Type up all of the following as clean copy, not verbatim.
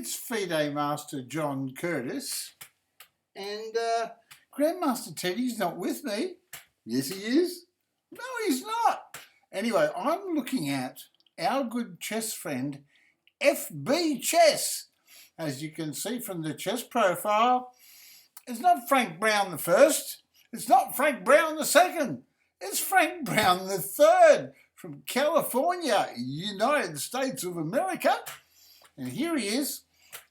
it's FIDE Master John Curtis, and Grandmaster Teddy's not with me. Yes, he is. No, he's not. Anyway, I'm looking at our good chess friend, fbchess. As you can see from the chess profile, it's not Frank Brown the first. It's not Frank Brown the second. It's Frank Brown the third from California, United States of America. And here he is.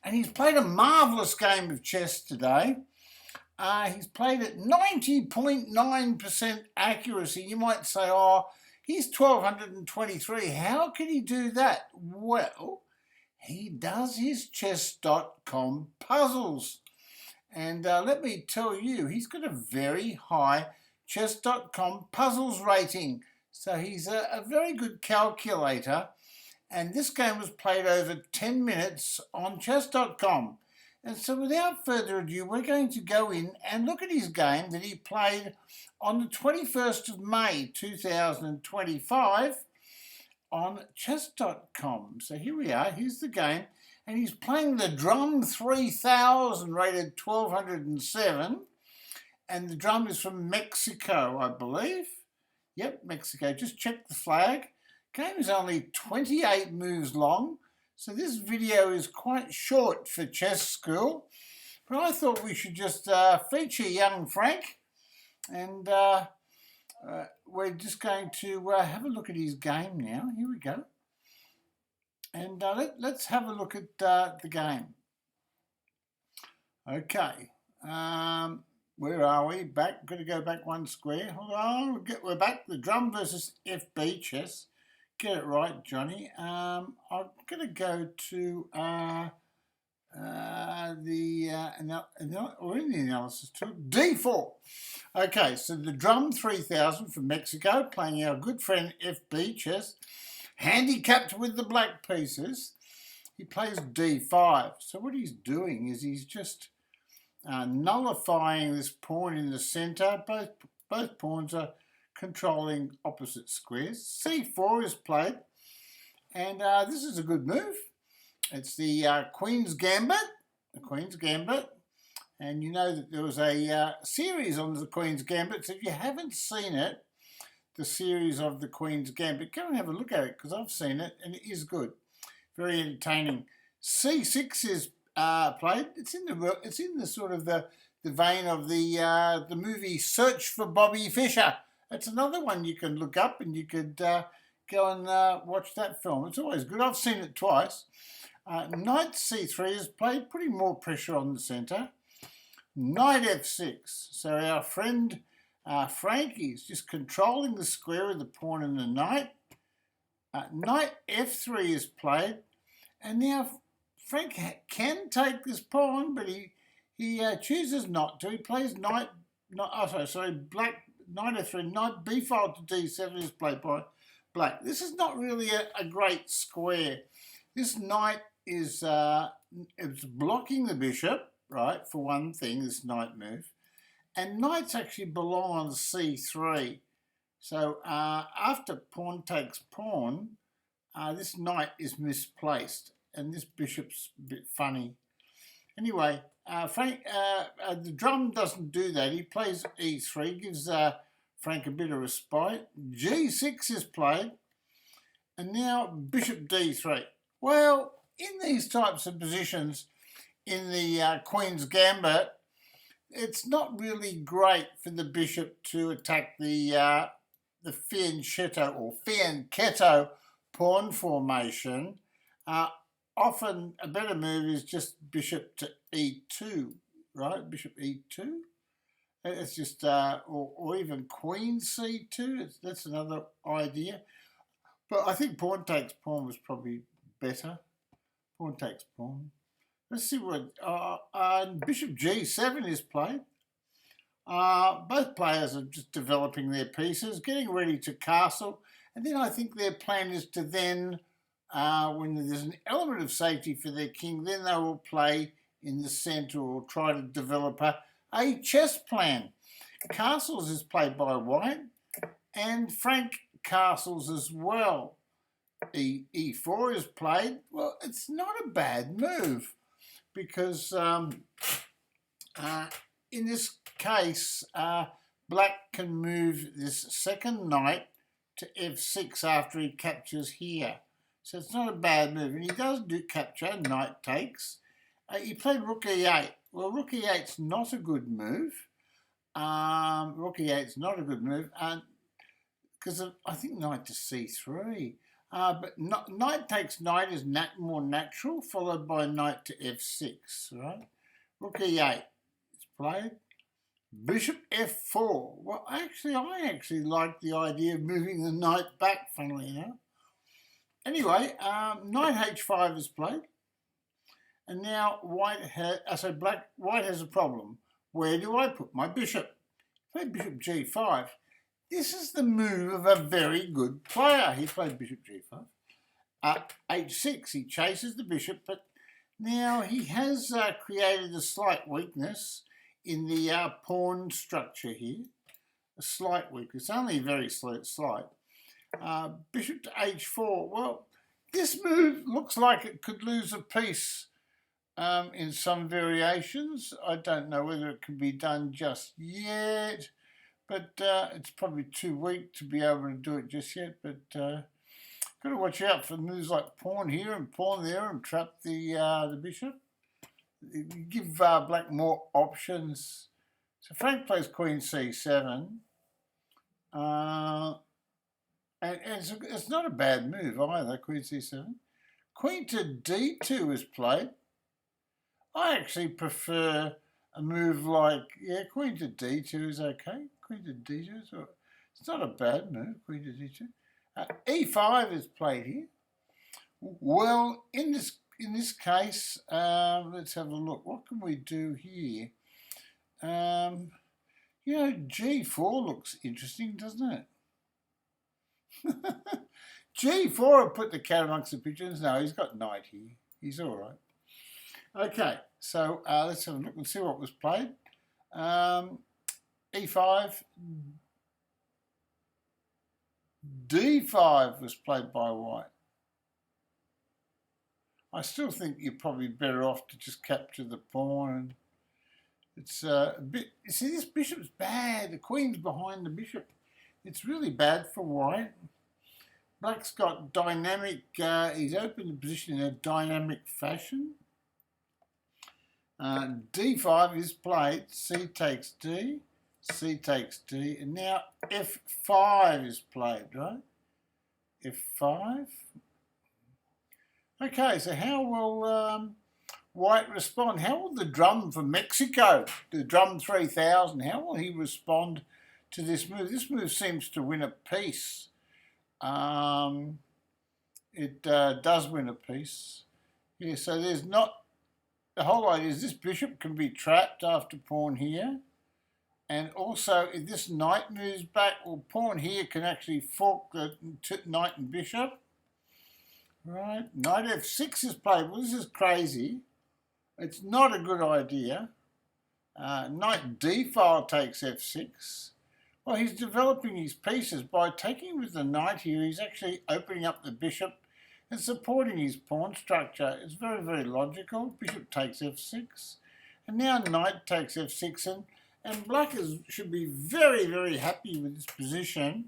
And he's played a marvellous game of chess today. He's played at 90.9% accuracy. You might say, oh, he's 1223. How can he do that? Well, he does his chess.com puzzles. And let me tell you, he's got a very high chess.com puzzles rating. So he's a very good calculator. And this game was played over 10 minutes on chess.com. And so without further ado, we're going to go in and look at his game that he played on the 21st of May 2025 on chess.com. So here we are, here's the game. And he's playing the thedrum3000 rated 1207. And the drum is from Mexico, I believe. Yep, Mexico. Just check the flag. Game is only 28 moves long, so this video is quite short for Chess School. But I thought we should just feature young Frank, and we're just going to have a look at his game now. Here we go. And let's have a look at the game. Okay. Where are we? Back. Got to go back one square. Hold on. We're back. The drum versus fbchess. Get it right, Johnny. I'm going to go to we're in the analysis tool. D4. Okay, so the drum3000 from Mexico, playing our good friend fbchess, handicapped with the black pieces. He plays D5. So what he's doing is he's just nullifying this pawn in the centre. Both pawns are controlling opposite squares. C4 is played, and this is a good move. It's the Queen's Gambit, and you know that there was a series on the Queen's Gambit, so if you haven't seen it, the series of the Queen's Gambit, go and have a look at it, because I've seen it, and it is good. Very entertaining. C6 is played. It's in the sort of the vein of the movie Search for Bobby Fischer. It's another one you can look up, and you could go and watch that film. It's always good. I've seen it twice. Knight C3 is played, putting more pressure on the centre. Knight F6. So our friend Frankie's just controlling the square with the pawn and the knight. Knight F3 is played, and now Frank can take this pawn, but he chooses not to. He plays black. Knight F3, knight b5 to d7 is played by black. This is not really a great square. This knight is it's blocking the bishop, right, for one thing, this knight move. And knights actually belong on c3. So after pawn takes pawn, this knight is misplaced, and this bishop's a bit funny. Anyway, the drum doesn't do that. He plays e3, gives Frank a bit of respite. G6 is played, and now bishop d3. Well, in these types of positions, in the Queen's Gambit, it's not really great for the bishop to attack the fianchetto pawn formation. Often a better move is just bishop to e2, right? Bishop e2. It's just, or even queen c2. That's another idea. But I think pawn takes pawn was probably better. Pawn takes pawn. Let's see what, bishop g7 is played. Both players are just developing their pieces, getting ready to castle. And then I think their plan is to then, when there's an element of safety for their king, then they will play in the centre or try to develop a chess plan. Castles is played by white, and Frank castles as well. E4 is played. Well, it's not a bad move. because in this case, black can move this second knight to f6 after he captures here. So it's not a bad move. And he does do capture, knight takes. He played rook e8. Well, rook e8's not a good move. Rook e8's not a good move. Because I think knight to c3. But knight takes knight is more natural, followed by knight to f6, right? Rook e8 is played. Bishop f4. Well, actually, I actually like the idea of moving the knight back, funnily enough. Anyway, knight h5 is played. And now white has a problem. Where do I put my bishop? Play bishop g5. This is the move of a very good player. He played bishop g5. H6, he chases the bishop, but now he has created a slight weakness in the pawn structure here. A slight weakness, only very slight. Bishop to h4. Well, this move looks like it could lose a piece in some variations. I don't know whether it can be done just yet, but it's probably too weak to be able to do it just yet. But got to watch out for moves like pawn here and pawn there and trap the bishop. Give black more options. So Frank plays queen c7. And it's not a bad move either, queen c7. Queen to d2 is played. I actually prefer a move like, queen to d2 is okay. Queen to d2 is all right. It's not a bad move, queen to d2. E5 is played here. Well, in this case, let's have a look. What can we do here? G4 looks interesting, doesn't it? G4 will put the cat amongst the pigeons. No, he's got knight here. He's all right. Okay, so let's have a look and see what was played. E5. D5 was played by white. I still think you're probably better off to just capture the pawn. It's a bit... You see, this bishop's bad. The queen's behind the bishop. It's really bad for white. Black's got dynamic... he's opened the position in a dynamic fashion. D5 is played. C takes D. C takes D. And now F5 is played, right? F5. Okay, so how will white respond? How will the drum from Mexico, the thedrum3000, how will he respond to this move? This move seems to win a piece. It does win a piece. Yeah, so there's not... The whole idea is this bishop can be trapped after pawn here. And also, if this knight moves back, well, pawn here can actually fork the knight and bishop. Right, knight f6 is played. Well, this is crazy. It's not a good idea. Knight d5 takes f6. Well, he's developing his pieces. By taking with the knight here, he's actually opening up the bishop and supporting his pawn structure. It's very, very logical. Bishop takes f6. And now knight takes f6. And black should be very, very happy with this position.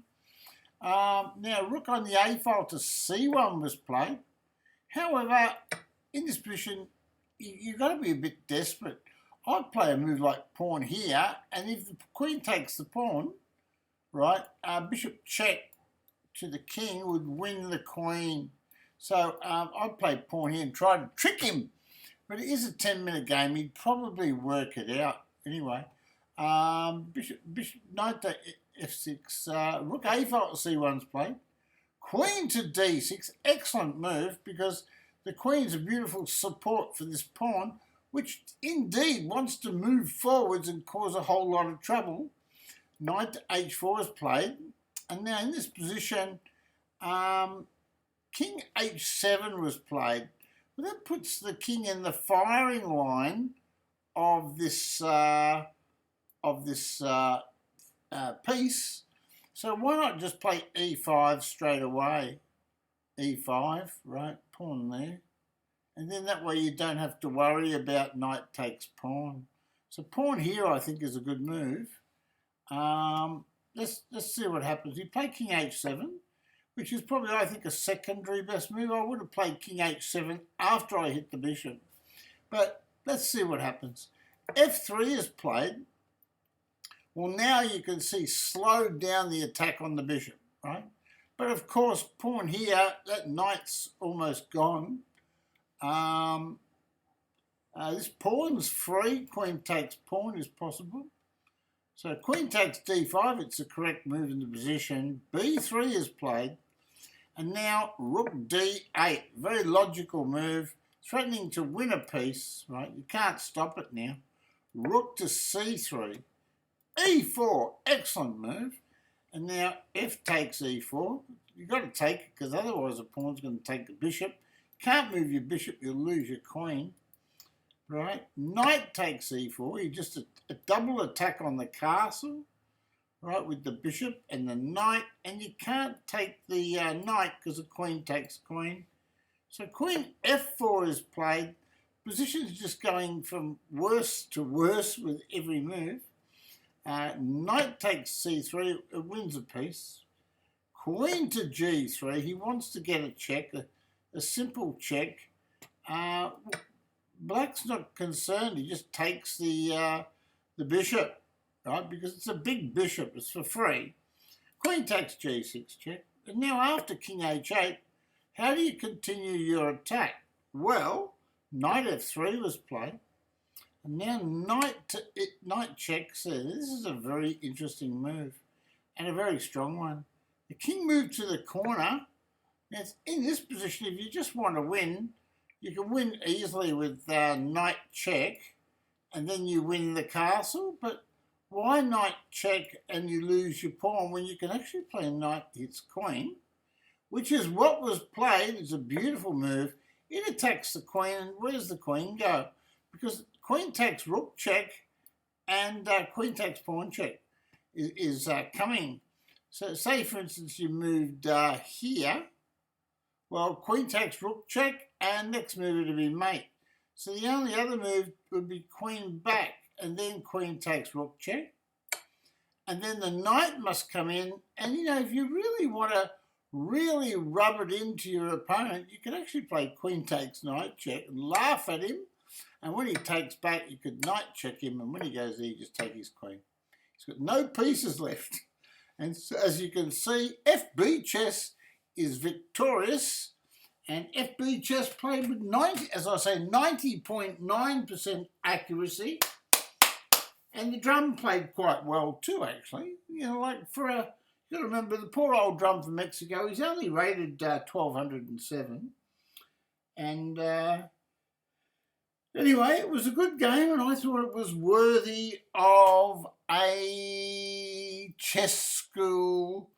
Now, rook on the a file to c1 was played. However, in this position, you've got to be a bit desperate. I'd play a move like pawn here, and if the queen takes the pawn, right, bishop check to the king would win the queen. So I'd play pawn here and try to trick him. But it is a 10-minute game. He'd probably work it out. Anyway, bishop knight to f6, rook a file to c1's played. Queen to d6, excellent move because the queen's a beautiful support for this pawn, which indeed wants to move forwards and cause a whole lot of trouble. Knight to h4 is played, and now in this position, king h7 was played. Well, that puts the king in the firing line of this piece. So why not just play e5 straight away? E5, right, pawn there, and then that way you don't have to worry about knight takes pawn. So pawn here I think is a good move. Let's see what happens. You play king h7, which is probably, I think, a secondary best move. I would have played king h7 after I hit the bishop. But let's see what happens. f3 is played. Well, now you can see slowed down the attack on the bishop, right? But of course, pawn here, that knight's almost gone. This pawn's free. Queen takes pawn is possible. So queen takes d5, it's the correct move in the position. b3 is played. And now rook d8, very logical move, threatening to win a piece, right? You can't stop it now. Rook to c3, e4, excellent move. And now f takes e4. You've got to take it because otherwise the pawn's going to take the bishop. Can't move your bishop, you'll lose your queen. Right, knight takes e4. You just a double attack on the castle, right, with the bishop and the knight, and you can't take the knight because the queen takes queen. So queen f4 is played. Position's just going from worse to worse with every move. Knight takes c3. It wins a piece. Queen to g3. He wants to get a check, a simple check. Black's not concerned. He just takes the bishop, right? Because it's a big bishop. It's for free. Queen takes g6 check. And now after king h8, how do you continue your attack? Well, knight f3 was played. And now knight checks. This is a very interesting move and a very strong one. The king moved to the corner. Now, in this position, if you just want to win, you can win easily with knight check, and then you win the castle. But why knight check and you lose your pawn when you can actually play knight hits queen, which is what was played. It's a beautiful move. It attacks the queen, and where does the queen go? Because queen takes rook check, and queen takes pawn check is coming. So say, for instance, you moved here. Well, queen takes rook check, and next move would be mate. So the only other move would be queen back, and then queen takes rook check. And then the knight must come in, and you know, if you really want to really rub it into your opponent, you can actually play queen takes knight check and laugh at him. And when he takes back, you could knight check him, and when he goes there, you just take his queen. He's got no pieces left. And so, as you can see, fbchess is victorious, and fbchess played with 90.9% accuracy, and the drum played quite well too, actually. You know, like you got to remember the poor old drum from Mexico. He's only rated 1207, and anyway, it was a good game, and I thought it was worthy of a chess school.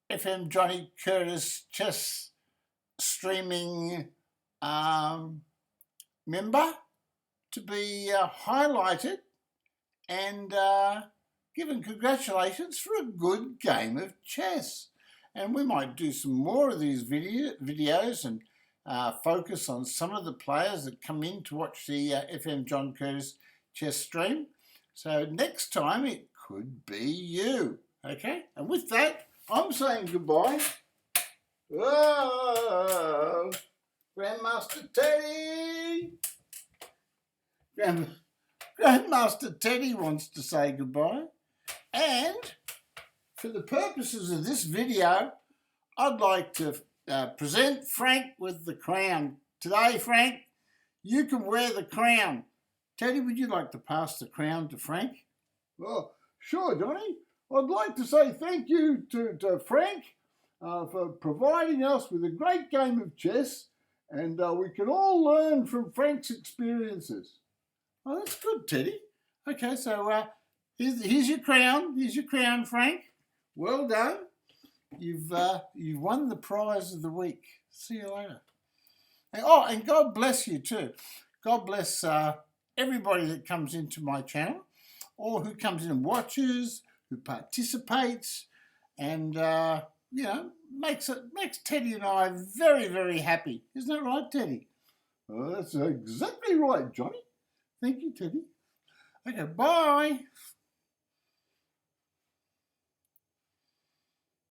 FM Johnny Curtis chess streaming member to be highlighted and given congratulations for a good game of chess. And we might do some more of these videos and focus on some of the players that come in to watch the FM John Curtis chess stream. So next time it could be you. Okay, and with that, I'm saying goodbye. Oh, Grandmaster Teddy. Grandmaster Teddy wants to say goodbye. And for the purposes of this video, I'd like to present Frank with the crown. Today, Frank, you can wear the crown. Teddy, would you like to pass the crown to Frank? Well, sure, Johnny. I'd like to say thank you to Frank for providing us with a great game of chess, and we can all learn from Frank's experiences. Oh, that's good, Teddy. Okay, so here's your crown. Here's your crown, Frank. Well done. You've won the prize of the week. See you later. And God bless you too. God bless everybody that comes into my channel, or who comes in and watches, who participates, and makes Teddy and I very, very happy. Isn't that right, Teddy? That's exactly right, Johnny. Thank you, Teddy. Okay, bye.